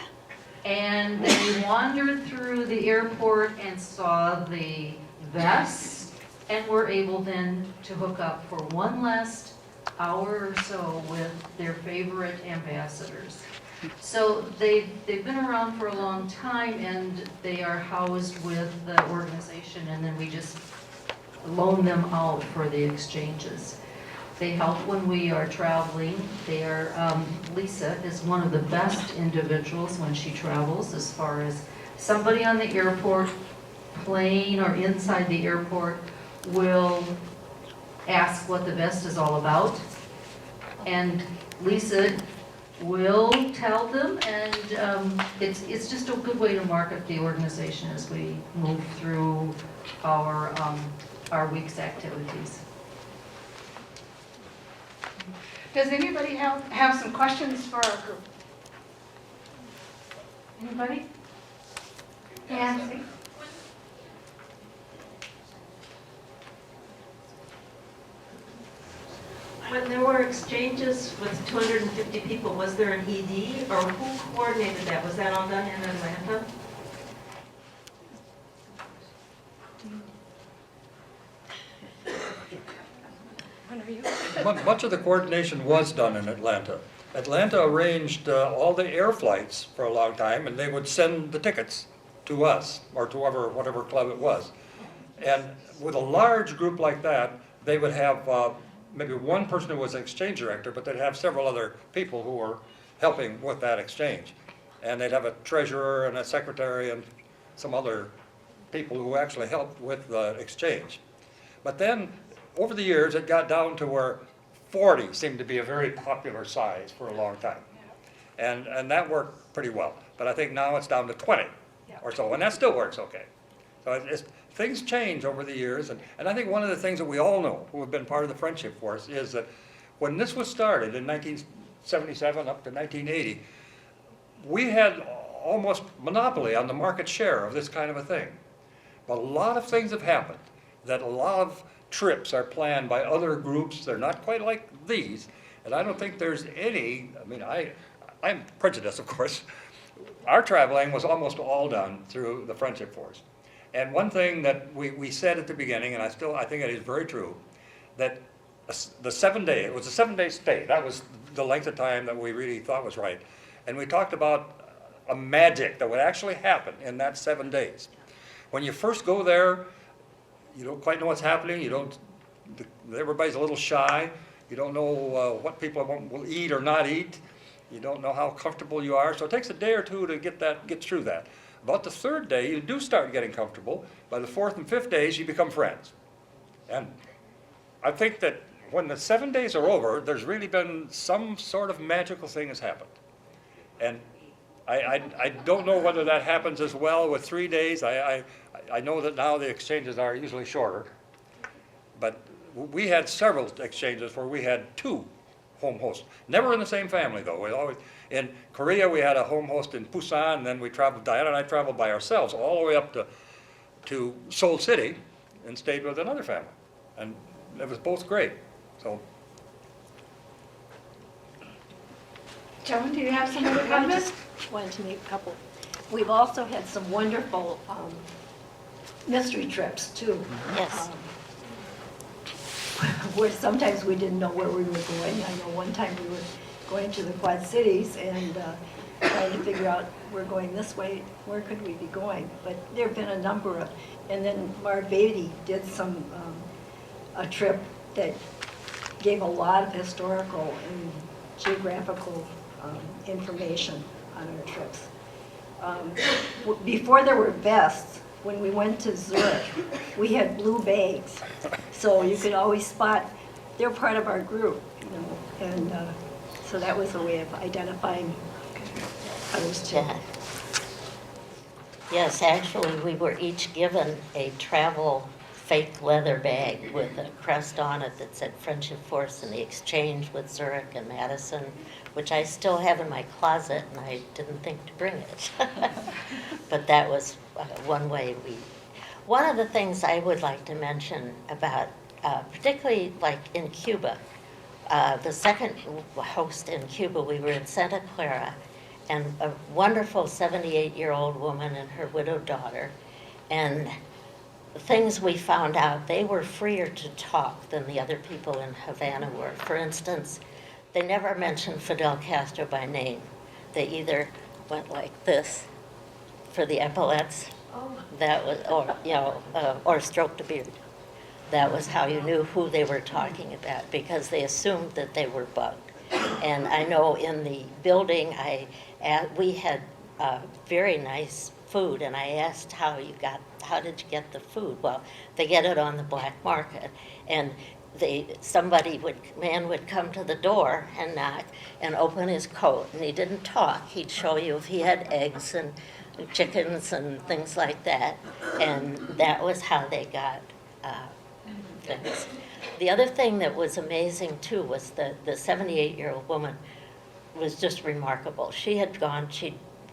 and they wandered through the airport and saw the vests, and were able then to hook up for one last hour or so with their favorite ambassadors. So they've been around for a long time, and they are housed with the organization, and then we just loan them out for the exchanges. They help when we are traveling. Lisa is one of the best individuals when she travels, as far as somebody on the airport plane or inside the airport will ask what the vest is all about. And Lisa will tell them, and it's just a good way to market the organization as we move through our week's activities. Does anybody have some questions for our group? Anybody? Nancy? When there were exchanges with 250 people, was there an ED, or who coordinated that? Was that all done in Atlanta? Much of the coordination was done in Atlanta. Atlanta arranged all the air flights for a long time, and they would send the tickets to us, or to whatever club it was. And with a large group like that, they would have maybe one person who was an exchange director, but they'd have several other people who were helping with that exchange. And they'd have a treasurer and a secretary and some other people who actually helped with the exchange. But then, over the years, it got down to where 40 seemed to be a very popular size for a long time. And that worked pretty well. But I think now it's down to 20 Yeah. or so, and that still works okay. So things change over the years, and I think one of the things that we all know who have been part of the Friendship Force is that when this was started in 1977 up to 1980, we had almost monopoly on the market share of this kind of a thing. But a lot of things have happened, that a lot of trips are planned by other groups. They're not quite like these, and I don't think there's any, I mean, I'm prejudiced, of course. Our traveling was almost all done through the Friendship Force. And one thing that we said at the beginning, and I think it is very true, that the 7 day, it was a 7 day stay. That was the length of time that we really thought was right. And we talked about a magic that would actually happen in that 7 days. When you first go there, you don't quite know what's happening. Everybody's a little shy. You don't know what people will eat or not eat. You don't know how comfortable you are. So it takes a day or two to get through that. About the 3rd day, you do start getting comfortable. By the 4th and 5th days, you become friends. And I think that when the 7 days are over, there's really been some sort of magical thing has happened. And I don't know whether that happens as well with 3 days. I know that now the exchanges are usually shorter. But we had several exchanges where we had 2 home hosts. Never in the same family, though. We always, in Korea, we had a home host in Busan, and then Diana and I traveled by ourselves all the way up to Seoul City and stayed with another family. And it was both great. So, Joan, do you have some other I comments? just wanted to make a couple. We've also had some wonderful mystery trips, too. Yes. Where sometimes we didn't know where we were going. I know one time we were going to the Quad Cities and trying to figure out, we're going this way, where could we be going? But there have been a number of, and then Marv Beatty did a trip that gave a lot of historical and geographical information on our trips. Before there were vests, when we went to Zurich, we had blue bags. So you could always spot, they're part of our group, and so that was a way of identifying those two. Yeah. Yes, actually, we were each given a travel fake leather bag with a crest on it that said Friendship Force and the exchange with Zurich and Madison, which I still have in my closet, and I didn't think to bring it. But that was one way one of the things I would like to mention about, particularly like in Cuba, the second host in Cuba, we were in Santa Clara, and a wonderful 78-year-old woman and her widowed daughter, and the things we found out, they were freer to talk than the other people in Havana were. For instance, they never mentioned Fidel Castro by name. They either went like this for the epaulets, that was, or stroked a beard. That was how you knew who they were talking about, because they assumed that they were bugged. And I know in the building, we had very nice food, and I asked how did you get the food? Well, they get it on the black market, and man would come to the door and knock and open his coat, and he didn't talk. He'd show you if he had eggs and chickens and things like that, and that was how they got things. The other thing that was amazing too was the 78-year-old woman was just remarkable. She'd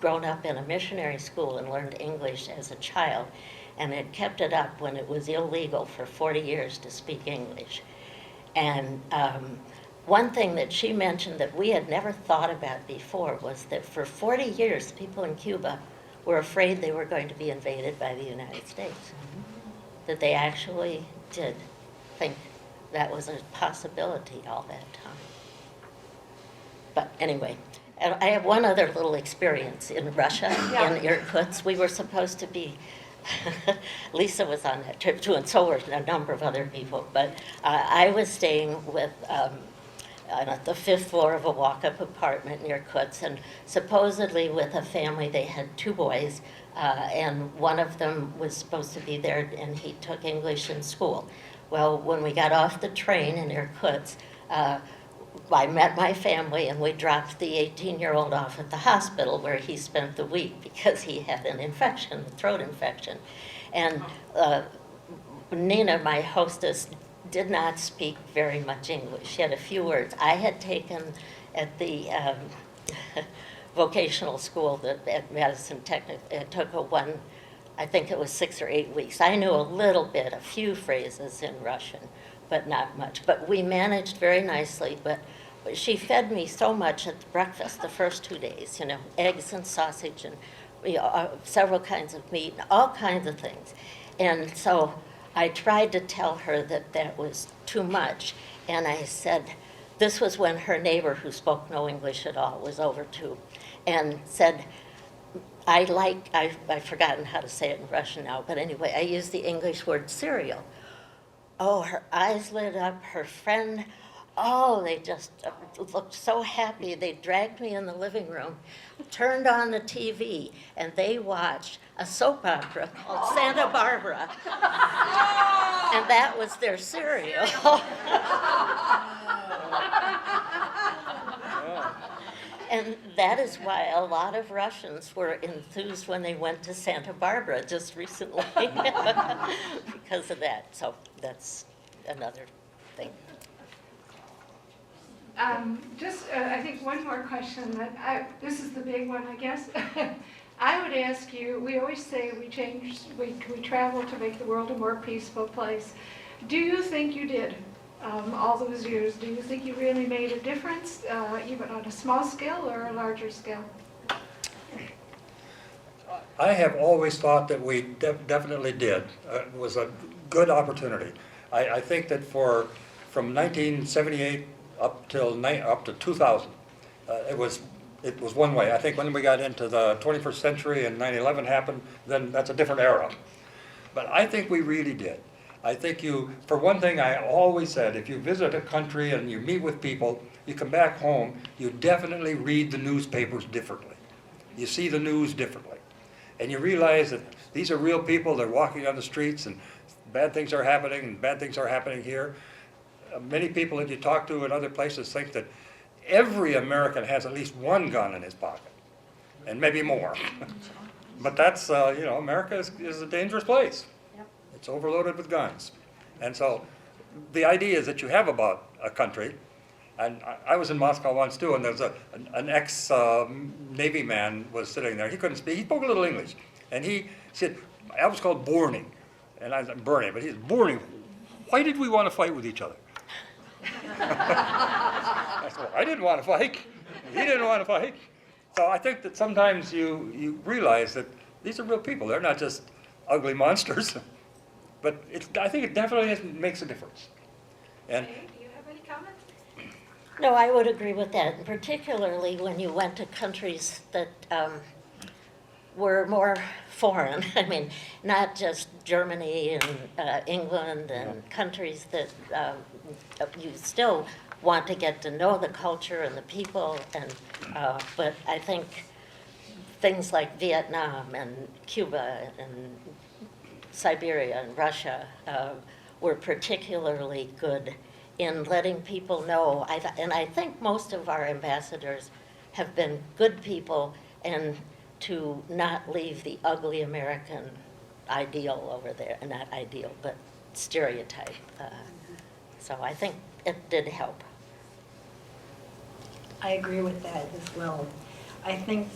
grown up in a missionary school and learned English as a child, and had kept it up when it was illegal for 40 years to speak English. And one thing that she mentioned that we had never thought about before was that for 40 years, people in Cuba were afraid they were going to be invaded by the United States. That they actually did think that was a possibility all that time. But anyway, and I have one other little experience in Russia, in Irkutsk. We were supposed to be, Lisa was on that trip too, and so were a number of other people. But I was staying with, on the 5th floor of a walk-up apartment near Irkutsk, and supposedly with a family, they had 2 boys, and one of them was supposed to be there, and he took English in school. Well, when we got off the train in Irkutsk, I met my family and we dropped the 18-year-old off at the hospital where he spent the week because he had an infection, a throat infection. And Nina, my hostess, did not speak very much English. She had a few words. I had taken at the vocational school at Madison Technical, it took I think it was 6 or 8 weeks. I knew a little bit, a few phrases in Russian, but not much. But we managed very nicely, but she fed me so much at the breakfast the first 2 days, you know, eggs and sausage and several kinds of meat, all kinds of things. And so I tried to tell her that that was too much, and I said, this was when her neighbor, who spoke no English at all, was over too, and said, I've forgotten how to say it in Russian now, but anyway, I used the English word cereal. Oh, her eyes lit up, her friend, they just looked so happy. They dragged me in the living room, turned on the TV, and they watched a soap opera called Santa Barbara. And that was their cereal. And that is why a lot of Russians were enthused when they went to Santa Barbara just recently because of that. So that's another thing. I think one more question this is the big one, I guess. I would ask you, we always say we travel to make the world a more peaceful place. Do you think you did? All those years, do you think you really made a difference, even on a small scale or a larger scale? I have always thought that we definitely did. It was a good opportunity. I think that from 1978 up to 2000, it was one way. I think when we got into the 21st century and 9/11 happened, then that's a different era. But I think we really did. I think for one thing, I always said, if you visit a country and you meet with people, you come back home, you definitely read the newspapers differently. You see the news differently. And you realize that these are real people, they're walking on the streets and bad things are happening and bad things are happening here. Many people that you talk to in other places think that every American has at least one gun in his pocket, and maybe more. But that's, America is a dangerous place. It's overloaded with guns. And so the idea is that you have about a country, and I was in Moscow once too, and there was an ex-Navy man was sitting there. He couldn't speak. He spoke a little English. And he said, I was called Burning. And I said, Burning, but he said, Burning, why did we want to fight with each other? I said, well, I didn't want to fight. He didn't want to fight. So I think that sometimes you realize that these are real people. They're not just ugly monsters. But I think it definitely makes a difference. And Do you have any comments? No, I would agree with that, and particularly when you went to countries that were more foreign. I mean, not just Germany and England and countries that you still want to get to know the culture and the people. And but I think things like Vietnam and Cuba and Siberia and Russia were particularly good in letting people know, and I think most of our ambassadors have been good people, and to not leave the ugly American ideal over there, not ideal, but stereotype. So I think it did help. I agree with that as well. I think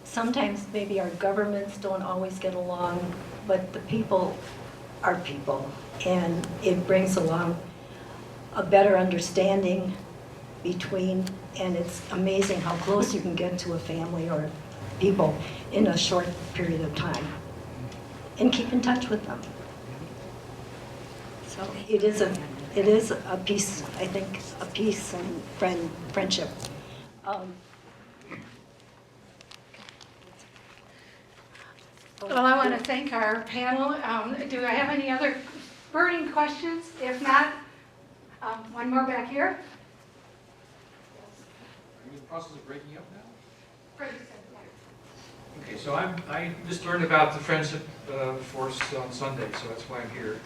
sometimes maybe our governments don't always get along, but the people are people, and it brings along a better understanding between, and it's amazing how close you can get to a family or people in a short period of time, and keep in touch with them. So it is a piece, I think, a peace and friendship. Well, I want to thank our panel. Do I have any other burning questions? If not, one more back here. Are you in the process of breaking up now? Okay, so I just learned about the Friendship Force on Sunday, so that's why I'm here.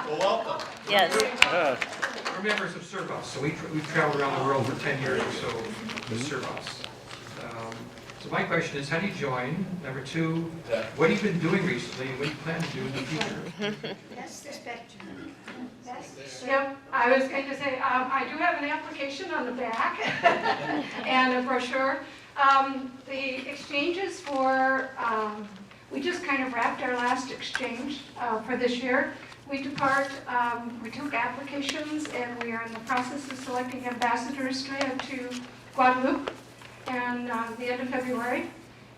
Well, welcome. Yes. are members of Servus, so we've traveled around the world for 10 years or so with Servus. So my question is, how do you join? Number two, what have you been doing recently, and what do you plan to do in the future? Yep, I was going to say, I do have an application on the back and a brochure. The exchanges for, we just kind of wrapped our last exchange for this year. We took applications, and we are in the process of selecting ambassadors to head to Guadeloupe and the end of February.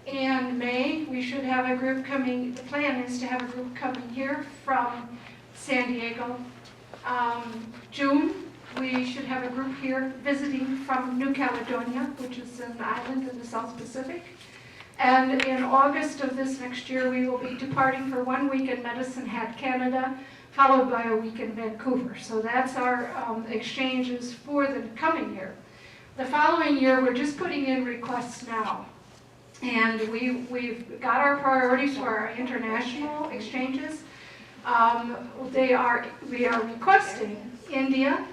In May, we should have a group coming, the plan is to have a group coming here from San Diego. June, we should have a group here visiting from New Caledonia, which is an island in the South Pacific. And in August of this next year, we will be departing for 1 week in Medicine Hat, Canada, followed by a week in Vancouver. So that's our exchanges for the coming year. The following year, we're just putting in requests now. And we've got our priorities for our international exchanges. We are requesting India,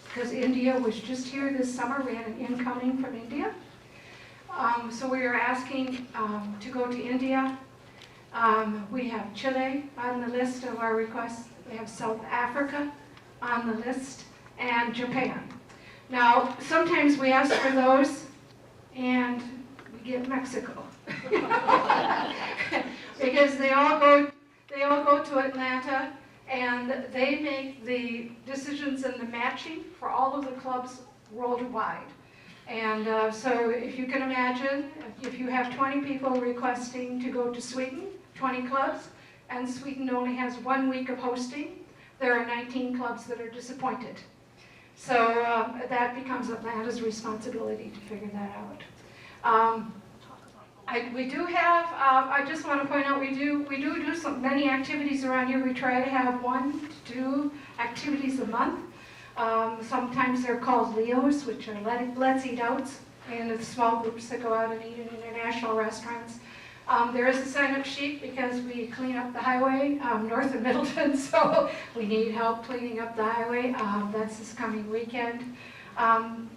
because India was just here this summer. We had an incoming from India. So we are asking to go to India. We have Chile on the list of our requests. We have South Africa on the list, and Japan. Now, sometimes we ask for those, and we get Mexico. Because they all go to Atlanta, and they make the decisions and the matching for all of the clubs worldwide. And so if you can imagine, if you have 20 people requesting to go to Sweden, 20 clubs, and Sweden only has 1 week of hosting, there are 19 clubs that are disappointed. So that becomes Atlanta's responsibility to figure that out. We do have, I just want to point out, we do many activities around here. We try to have 1 to 2 activities a month. Sometimes they're called LEOs, which are Let's Eat Outs, and it's small groups that go out and eat in international restaurants. There is a sign-up sheet because we clean up the highway north of Middleton, so we need help cleaning up the highway. That's this coming weekend. And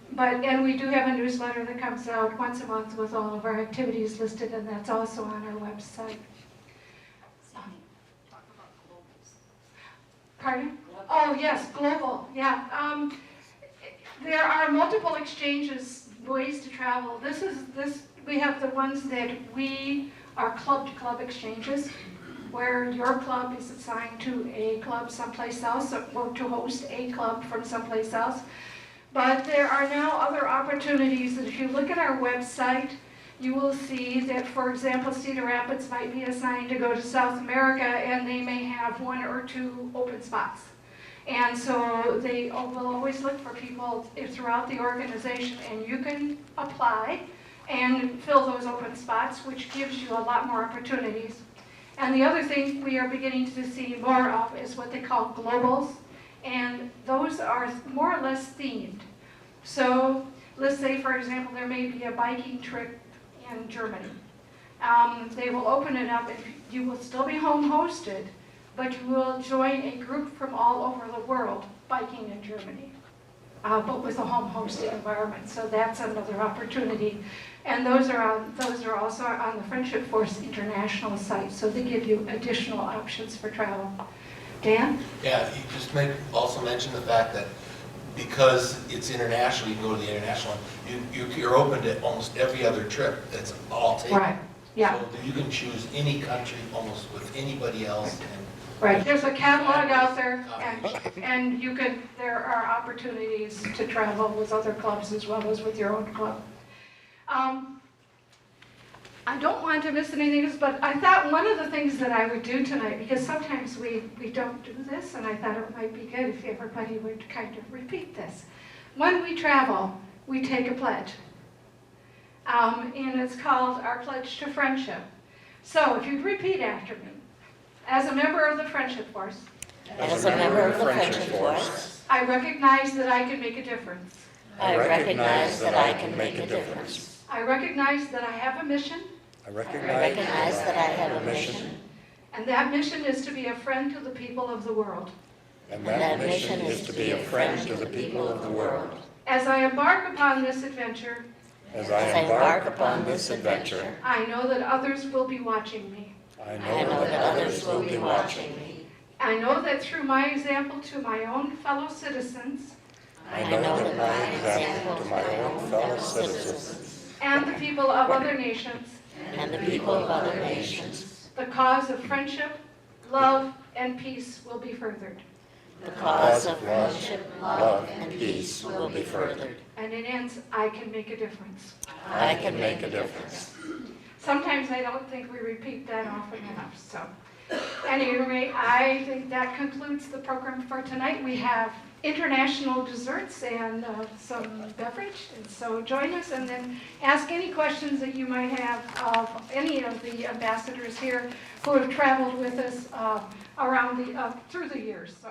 we do have a newsletter that comes out once a month with all of our activities listed, and that's also on our website. Pardon? Oh, yes, global, yeah. There are multiple exchanges, ways to travel. We have the ones that we are club-to-club exchanges, where your club is assigned to a club someplace else, or to host a club from someplace else. But there are now other opportunities that if you look at our website, you will see that, for example, Cedar Rapids might be assigned to go to South America, and they may have 1 or 2 open spots. And so they will always look for people throughout the organization, and you can apply and fill those open spots, which gives you a lot more opportunities. And the other thing we are beginning to see more of is what they call globals, and those are more or less themed. So let's say, for example, there may be a biking trip in Germany. They will open it up, and you will still be home hosted, but you will join a group from all over the world biking in Germany, but with a home hosted environment. So that's another opportunity. And those are also on the Friendship Force International site, so they give you additional options for travel. Dan? Yeah, you just also mention the fact that because it's international, you can go to the international one, you're open to almost every other trip that's all taken. Right, yeah. So you can choose any country almost with anybody else. Right, there's a catalog out there, and there are opportunities to travel with other clubs as well as with your own club. I don't want to miss anything, but I thought one of the things that I would do tonight, because sometimes we don't do this, and I thought it might be good if everybody would kind of repeat this. When we travel, we take a pledge, and it's called our Pledge to Friendship. So if you'd repeat after me, as a member of the Friendship Force, As a member of the Friendship Force, I recognize that I can make a difference. I recognize that I can make a difference. I recognize that I have a mission, I I recognize recognize that I have a mission, and that mission is to be a friend to the people of the world. And that mission is to be a friend to the people of the world. As I embark upon this adventure, As I embark upon this adventure, I know that others will be watching me. I know that others will be watching me. I know that through my example to my own fellow citizens I know that my example to my own fellow citizens and the people of other nations, and the people of other nations, the cause of friendship, love, and peace will be furthered. the cause of friendship, love, and peace will be furthered. And in ends, I can make a difference. I can make a difference. Sometimes I don't think we repeat that often enough, so. Anyway, I think that concludes the program for tonight. We have international desserts and some beverage, and so join us and then ask any questions that you might have of any of the ambassadors here who have traveled with us around through the years. So.